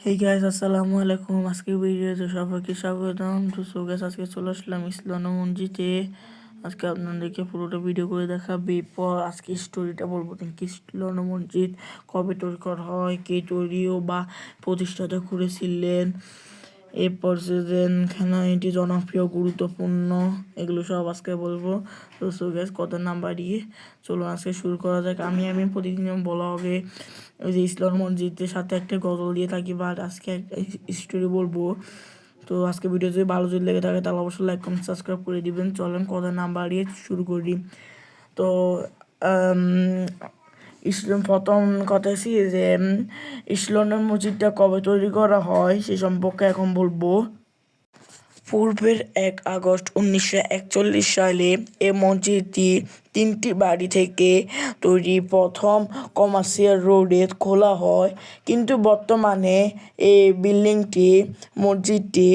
Hey guys, আসসালামু আলাইকুম। আজকে ভিডিওতে সবাইকে স্বাগতম। তো সো গাইস, আজকে চলে আসলাম ইসলাম মসজিদে। আজকে আপনাদেরকে পুরোটা ভিডিও করে দেখাবে। এরপর আজকে স্টোরিটা বলবো কি ইসলাম মসজিদ কবে তৈরি করা হয়, কে তৈরি ও বা প্রতিষ্ঠাতা করেছিলেন, এরপর কেন এটি জনপ্রিয় গুরুত্বপূর্ণ, এগুলো সব আজকে বলবো। তো সো গাইস, কত নাম্বার দিয়ে চলো আজকে শুরু করা যাক। আমি প্রতিদিন বলা হবে ওই যে ইসলাম মসজিদের সাথে একটা গজল দিয়ে থাকি, বাট আজকে একটা স্টোরি বলবো। তো আজকে ভিডিও যদি ভালো যদি লেগে থাকে তাহলে অবশ্যই লাইক কমেন্ট সাবস্ক্রাইব করে দিবেন। চলেন কথা না বাড়িয়ে শুরু করি। তো ইসলাম প্রথম কথা হচ্ছে যে ইসলামের মসজিদটা কবে তৈরি করা হয় সে সম্পর্কে এখন বলবো। পূর্বের 1 আগস্ট 1941 সালে এ মসজিদটি 3টি বাড়ি থেকে তৈরি প্রথম কমার্শিয়াল রোডে খোলা হয়, কিন্তু বর্তমানে এই মসজিদটি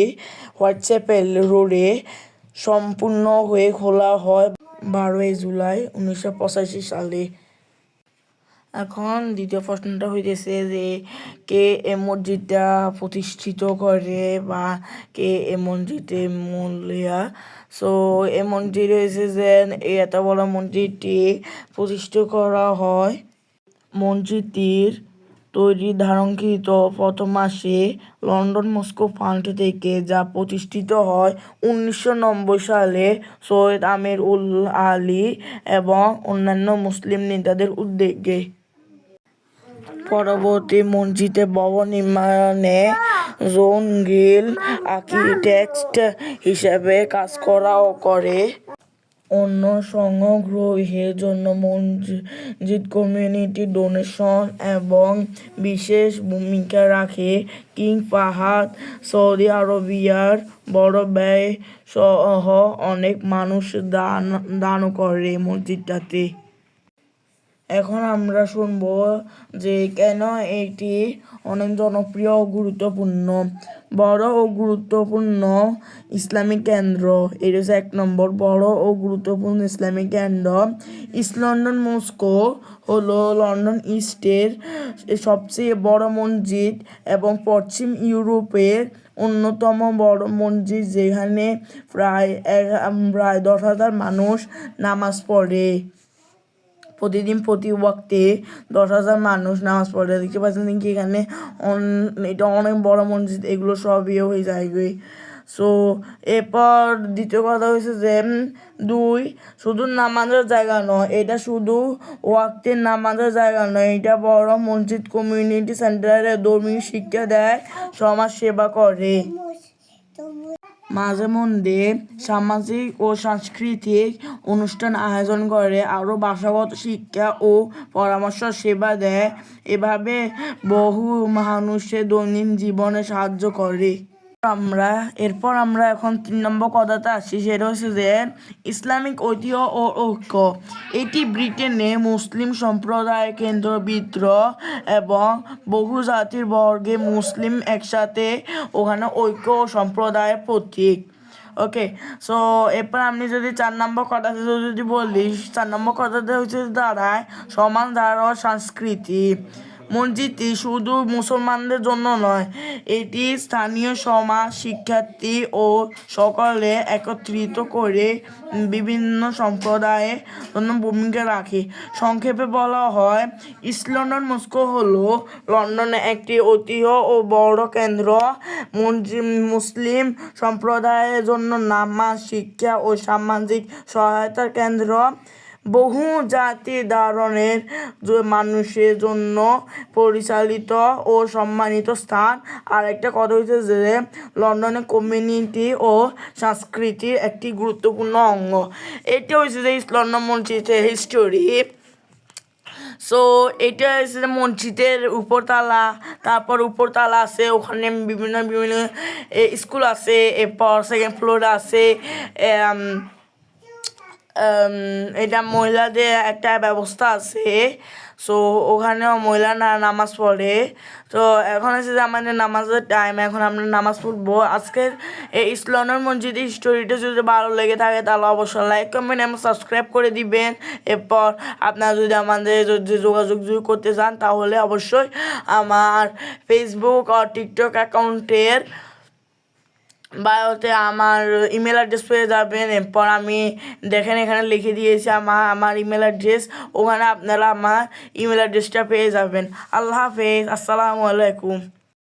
হোয়াইটচ্যাপেল রোডে সম্পূর্ণ হয়ে খোলা হয় 12 জুলাই 1985 সালে। এখন দ্বিতীয় প্রশ্নটা হইতেছে যে কে এ মসজিদটা প্রতিষ্ঠিত করে বা কে এ মসজিদে মূল্যা। সো এ মসজিদ হয়েছে যে এত বড় মসজিদটি প্রতিষ্ঠিত করা হয়। মসজিদটির তৈরি ধারণকৃত প্রথম মাসে লন্ডন মস্কো ফান্ড থেকে, যা প্রতিষ্ঠিত হয় 1990 সালে সৈয়দ আমির উল আলী এবং অন্যান্য মুসলিম নেতাদের উদ্যোগে। পরবর্তী মসজিদে ভবন নির্মাণে জৌনগিল আর্কিটেক্ট হিসেবে কাজ করে। অন্য সংগ্রহের জন্য মসজিদ কমিউনিটি ডোনেশন এবং বিশেষ ভূমিকা রাখে। কিং ফাহাদ সৌদি আরবিয়ার বড় ব্যয় সহ অনেক মানুষ দান করে মসজিদটাতে। এখন আমরা শুনবো যে কেন এটি অনেক জনপ্রিয় ও গুরুত্বপূর্ণ। বড় ও গুরুত্বপূর্ণ ইসলামিক কেন্দ্র, এটা হচ্ছে 1 নম্বর বড় ও গুরুত্বপূর্ণ ইসলামিক কেন্দ্র। ইস্ট লন্ডন মস্কো হলো লন্ডন ইস্টের সবচেয়ে বড় মসজিদ এবং পশ্চিম ইউরোপের অন্যতম বড় মসজিদ, যেখানে প্রায় 10,000 মানুষ নামাজ পড়ে। প্রতিদিন প্রতি ওয়াক্তে 10,000 মানুষ নামাজ পড়ে। দেখতে পাচ্ছেন কি এখানে এটা অনেক বড় মসজিদ, এগুলো সব হয়ে যায়। সো এরপর দ্বিতীয় কথা হয়েছে যে 2 শুধু নামাজের জায়গা নয়, এটা শুধু ওয়াক্তের নামাজের জায়গা নয়, এটা বড় মসজিদ কমিউনিটি সেন্টারে ধর্মীয় শিক্ষা দেয়, সমাজ সেবা করে, মাঝে মধ্যে সামাজিক ও সাংস্কৃতিক অনুষ্ঠান আয়োজন করে, আরও ভাষাগত শিক্ষা ও পরামর্শ সেবা দেয়। এভাবে বহু মানুষের দৈনন্দিন জীবনে সাহায্য করে। এরপর আমরা এখন 3 নম্বর কথাতে আসি, সেটা হচ্ছে যে ইসলামিক ঐতিহ্য ও ঐক্য। এটি ব্রিটেনে মুসলিম সম্প্রদায়ের কেন্দ্রবিন্দু এবং বহু জাতির বর্গে মুসলিম একসাথে ওখানে ঐক্য ও সম্প্রদায়ের প্রতীক। ওকে, সো এরপর আমি যদি 4 নম্বর কথাতে যদি বলি, 4 নম্বর কথাতে হচ্ছে দাঁড়ায় সমাজ ধারা সংস্কৃতি। মসজিদটি শুধু মুসলমানদের জন্য নয়, এটি স্থানীয় সমাজ, শিক্ষার্থী ও সকলে একত্রিত করে বিভিন্ন সম্প্রদায়ের জন্য ভূমিকা রাখে। সংক্ষেপে বলা হয়, ইস্ট লন্ডন মস্কো হলো লন্ডনের একটি ঐতিহ্য ও বড় কেন্দ্র, মুসলিম সম্প্রদায়ের জন্য নামাজ, শিক্ষা ও সামাজিক সহায়তার কেন্দ্র, বহু জাতি ধারণের মানুষের জন্য পরিচালিত ও সম্মানিত স্থান। আর একটা কথা হচ্ছে যে লন্ডনের কমিউনিটি ও সংস্কৃতির একটি গুরুত্বপূর্ণ অঙ্গ। এটা হচ্ছে যে ইস্ট লন্ডন মসজিদের হিস্টোরি। সো এটা হচ্ছে মসজিদের উপরতলা, তারপর উপরতলা আছে, ওখানে বিভিন্ন স্কুল আছে, এরপর 2nd ফ্লোরে আছে এটা মহিলাদের একটা ব্যবস্থা আছে। সো ওখানেও মহিলারা নামাজ পড়ে। তো এখন হচ্ছে যে আমাদের নামাজের টাইম, এখন আমরা নামাজ পড়বো। আজকের এই ইসলামের মসজিদের স্টোরিটা যদি ভালো লেগে থাকে তাহলে অবশ্যই লাইক কমেন্ট এবং সাবস্ক্রাইব করে দিবেন। এরপর আপনারা যদি আমাদের যদি যোগাযোগ করতে চান তাহলে অবশ্যই আমার ফেসবুক ও টিকটক অ্যাকাউন্টের বায়োতে আমার ইমেল অ্যাড্রেস পেয়ে যাবেন। এরপর আমি দেখেন এখানে লিখে দিয়েছি আমার ইমেল অ্যাড্রেস, ওখানে আপনারা আমার ইমেল অ্যাড্রেসটা পেয়ে যাবেন। আল্লাহ হাফেজ, আসসালামু আলাইকুম।